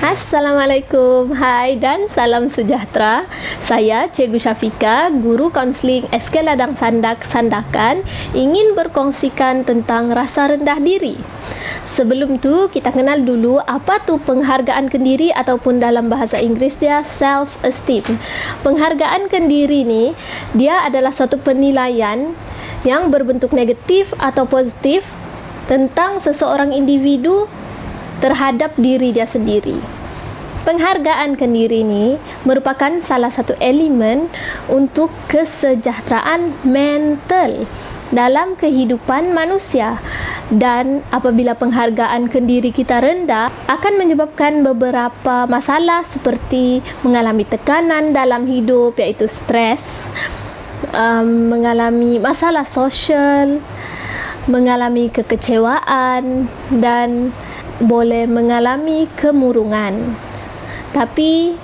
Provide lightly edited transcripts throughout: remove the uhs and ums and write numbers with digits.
Assalamualaikum, hai dan salam sejahtera. Saya Cikgu Syafika, Guru Kaunseling SK Ladang Sandak Sandakan, ingin berkongsikan tentang rasa rendah diri. Sebelum tu, kita kenal dulu apa tu penghargaan kendiri ataupun dalam bahasa Inggeris dia self-esteem. Penghargaan kendiri ni, dia adalah suatu penilaian yang berbentuk negatif atau positif tentang seseorang individu terhadap diri dia sendiri. Penghargaan kendiri ini merupakan salah satu elemen untuk kesejahteraan mental dalam kehidupan manusia, dan apabila penghargaan kendiri kita rendah akan menyebabkan beberapa masalah seperti mengalami tekanan dalam hidup, iaitu stres, mengalami masalah sosial, mengalami kekecewaan, dan boleh mengalami kemurungan. Tapi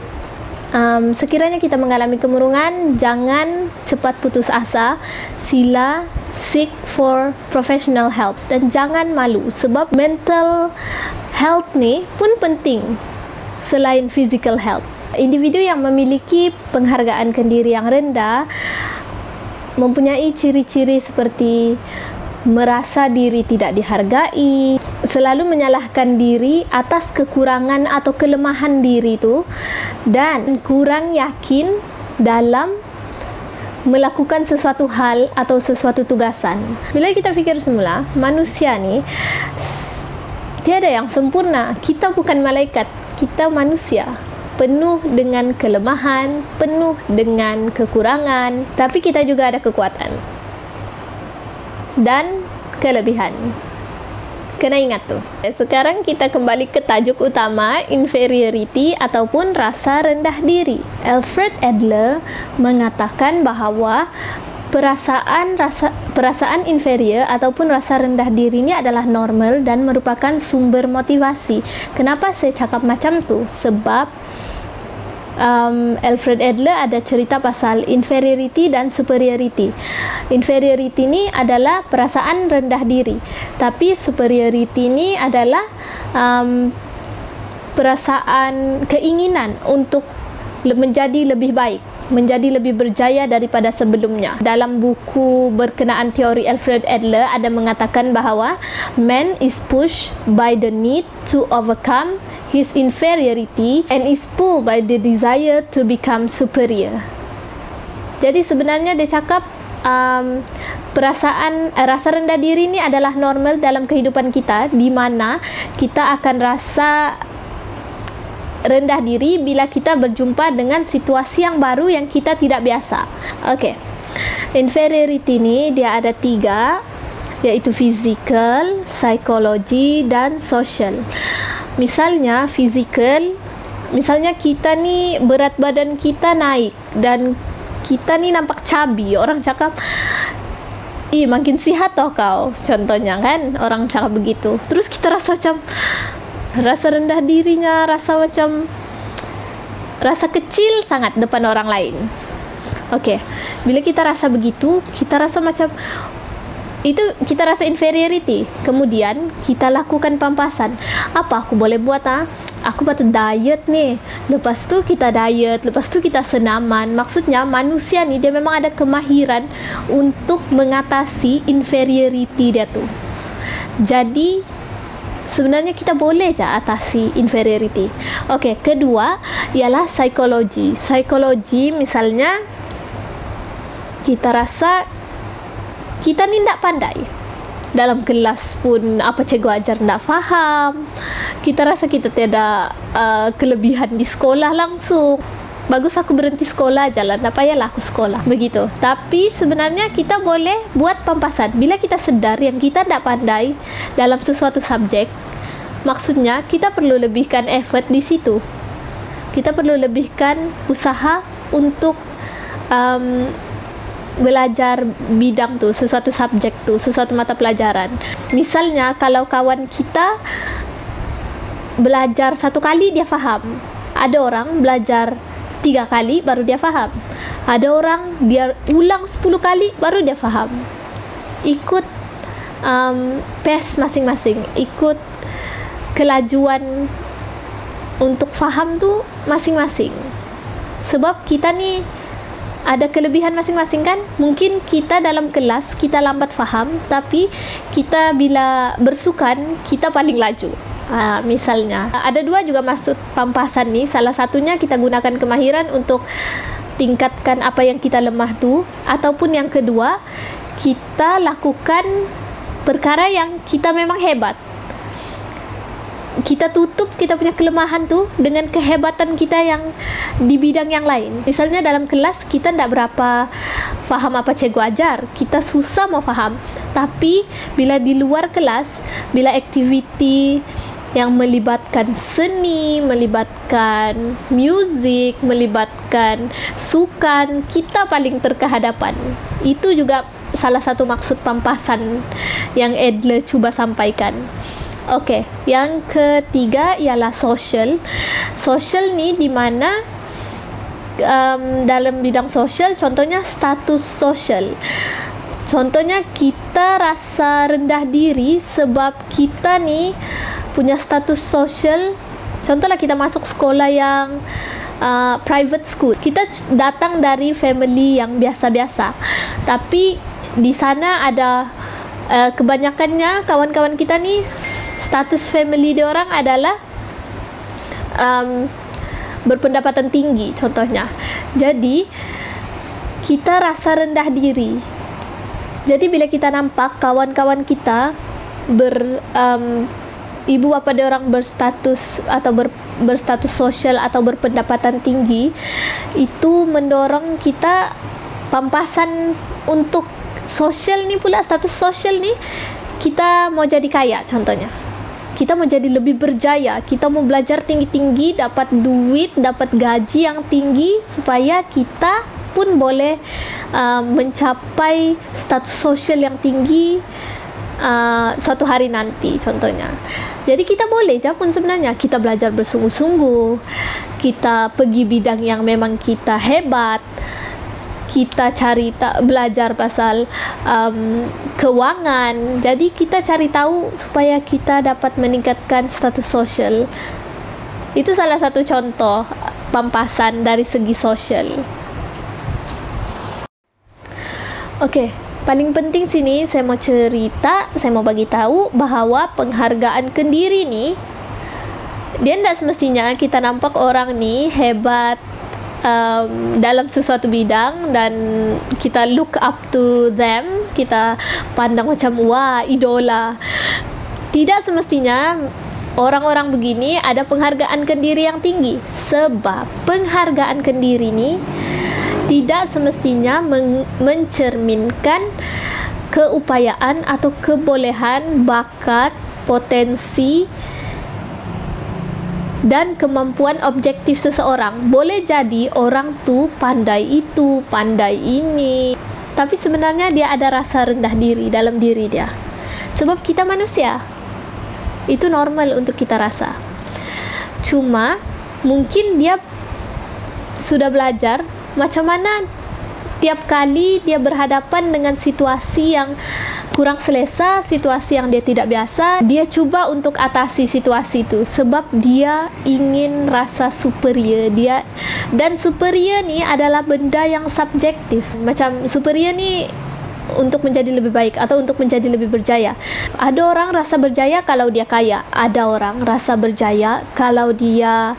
sekiranya kita mengalami kemurungan, jangan cepat putus asa. Sila seek for professional help dan jangan malu, sebab mental health ni pun penting selain physical health. Individu yang memiliki penghargaan kendiri yang rendah mempunyai ciri-ciri seperti merasa diri tidak dihargai, selalu menyalahkan diri atas kekurangan atau kelemahan diri itu, dan kurang yakin dalam melakukan sesuatu hal atau sesuatu tugasan. Bila kita fikir semula, manusia ni tiada yang sempurna. Kita bukan malaikat, kita manusia, penuh dengan kelemahan, penuh dengan kekurangan, tapi kita juga ada kekuatan dan kelebihan. Kena ingat tu. Sekarang kita kembali ke tajuk utama, inferiority ataupun rasa rendah diri. Alfred Adler mengatakan bahawa perasaan inferior ataupun rasa rendah diri ini adalah normal dan merupakan sumber motivasi. Kenapa saya cakap macam tu? Sebab Alfred Adler ada cerita pasal inferiority dan superiority. Inferiority ni adalah perasaan rendah diri, tapi superiority ni adalah perasaan keinginan untuk menjadi lebih baik, menjadi lebih berjaya daripada sebelumnya. Dalam buku berkenaan teori Alfred Adler ada mengatakan bahawa man is pushed by the need to overcome his inferiority and is pulled by the desire to become superior. Jadi sebenarnya dia cakap rasa rendah diri ini adalah normal dalam kehidupan kita, di mana kita akan rasa rendah diri bila kita berjumpa dengan situasi yang baru yang kita tidak biasa. Okey. Inferiority ni dia ada 3, iaitu physical, psychology dan social. Misalnya physical, misalnya kita ni berat badan kita naik dan kita ni nampak cabi. Orang cakap, makin sihat toh kau. Contohnya kan, orang cakap begitu. Terus kita rasa macam rasa rendah dirinya, rasa kecil sangat depan orang lain. Okey, bila kita rasa begitu, kita rasa macam itu, kita rasa inferiority. Kemudian kita lakukan pampasan. Apa aku boleh buat? Aku patut diet ni. Lepas tu kita diet, lepas tu kita senaman. Maksudnya manusia ni dia memang ada kemahiran untuk mengatasi inferiority dia tu. Jadi sebenarnya kita boleh je atasi inferiority. Okey, kedua ialah psikologi. Psikologi misalnya kita rasa kita ni tak pandai. Dalam kelas pun apa cikgu ajar tak faham. Kita rasa kita tiada kelebihan di sekolah langsung. Bagus aku berhenti sekolah je lah, tak payahlah aku sekolah. Begitu. Tapi sebenarnya kita boleh buat pampasan. Bila kita sedar yang kita tak pandai dalam sesuatu subjek, maksudnya kita perlu lebihkan effort di situ. Kita perlu lebihkan usaha untuk belajar bidang tu, sesuatu subjek tu, sesuatu mata pelajaran. Misalnya kalau kawan kita belajar 1 kali dia faham, ada orang belajar 3 kali baru dia faham, ada orang dia ulang 10 kali baru dia faham. Ikut pace masing-masing, ikut kelajuan untuk faham tuh masing-masing. Sebab kita nih ada kelebihan masing-masing kan. Mungkin kita dalam kelas kita lambat faham, tapi kita bila bersukan kita paling laju. Misalnya ada dua juga maksud pampasan nih. Salah satunya kita gunakan kemahiran untuk tingkatkan apa yang kita lemah tuh, ataupun yang kedua kita lakukan perkara yang kita memang hebat. Kita tutup kita punya kelemahan tuh dengan kehebatan kita yang di bidang yang lain. Misalnya dalam kelas kita tidak berapa faham apa cikgu ajar, kita susah mau faham. Tapi bila di luar kelas, bila aktiviti yang melibatkan seni, melibatkan musik, melibatkan sukan, kita paling terkehadapan. Itu juga salah satu maksud pampasan yang Adler cuba sampaikan. Oke, yang ketiga ialah social. Social ni di mana dalam bidang sosial, contohnya status sosial. Contohnya kita rasa rendah diri sebab kita ni punya status sosial. Contohlah kita masuk sekolah yang private school. Kita datang dari family yang biasa-biasa. Tapi di sana ada kebanyakannya kawan-kawan kita ni status family dia orang adalah berpendapatan tinggi contohnya. Jadi kita rasa rendah diri. Jadi bila kita nampak kawan-kawan kita ibu bapa dia orang berstatus atau berstatus sosial atau berpendapatan tinggi, itu mendorong kita pampasan untuk sosial ni pula. Status sosial ni kita mau jadi kaya contohnya. Kita mau jadi lebih berjaya, kita mau belajar tinggi-tinggi, dapat duit, dapat gaji yang tinggi supaya kita pun boleh mencapai status sosial yang tinggi suatu hari nanti contohnya. Jadi kita boleh je pun sebenarnya kita belajar bersungguh-sungguh, kita pergi bidang yang memang kita hebat, kita cari belajar pasal keuangan. Jadi kita cari tahu supaya kita dapat meningkatkan status sosial. Itu salah satu contoh pampasan dari segi sosial. Okey, paling penting sini saya mau cerita, saya mau bagi tahu bahawa penghargaan kendiri ni dia tidak semestinya kita nampak orang ni hebat dalam sesuatu bidang dan kita look up to them, kita pandang macam wah idola. Tidak semestinya orang-orang begini ada penghargaan kendiri yang tinggi, sebab penghargaan kendiri ni tidak semestinya mencerminkan keupayaan atau kebolehan, bakat, potensi dan kemampuan objektif seseorang. Boleh jadi orang tu pandai itu, pandai ini, tapi sebenarnya dia ada rasa rendah diri dalam diri dia. Sebab kita manusia, itu normal untuk kita rasa. Cuma mungkin dia sudah belajar macam mana tiap kali dia berhadapan dengan situasi yang kurang selesa, situasi yang dia tidak biasa, dia cuba untuk atasi situasi itu sebab dia ingin rasa superior dia. Dan superior ni adalah benda yang subjektif. Macam superior ni untuk menjadi lebih baik atau untuk menjadi lebih berjaya. Ada orang rasa berjaya kalau dia kaya, ada orang rasa berjaya kalau dia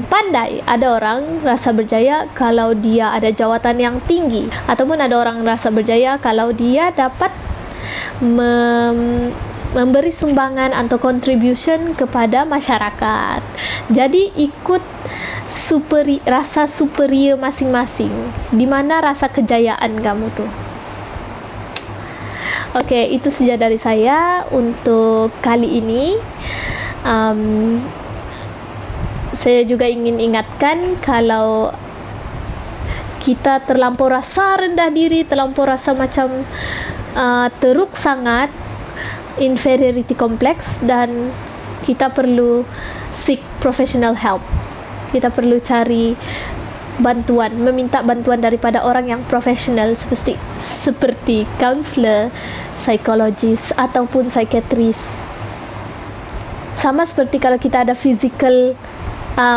pandai, ada orang rasa berjaya kalau dia ada jawatan yang tinggi, ataupun ada orang rasa berjaya kalau dia dapat memberi sumbangan atau contribution kepada masyarakat. Jadi ikut rasa superior masing-masing, di mana rasa kejayaan kamu tuh. Okey, itu saja dari saya untuk kali ini. Saya juga ingin ingatkan kalau kita terlampau rasa rendah diri, terlampau rasa macam teruk sangat, inferiority complex, dan kita perlu seek professional help. Kita perlu cari bantuan, meminta bantuan daripada orang yang profesional seperti counselor, psikologis ataupun psikiatris. Sama seperti kalau kita ada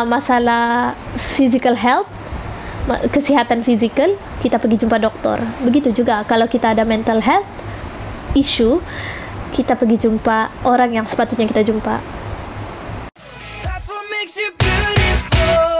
masalah physical health, kesehatan fizikal, kita pergi jumpa dokter. Begitu juga kalau kita ada mental health issue, kita pergi jumpa orang yang sepatutnya kita jumpa. That's what makes you beautiful.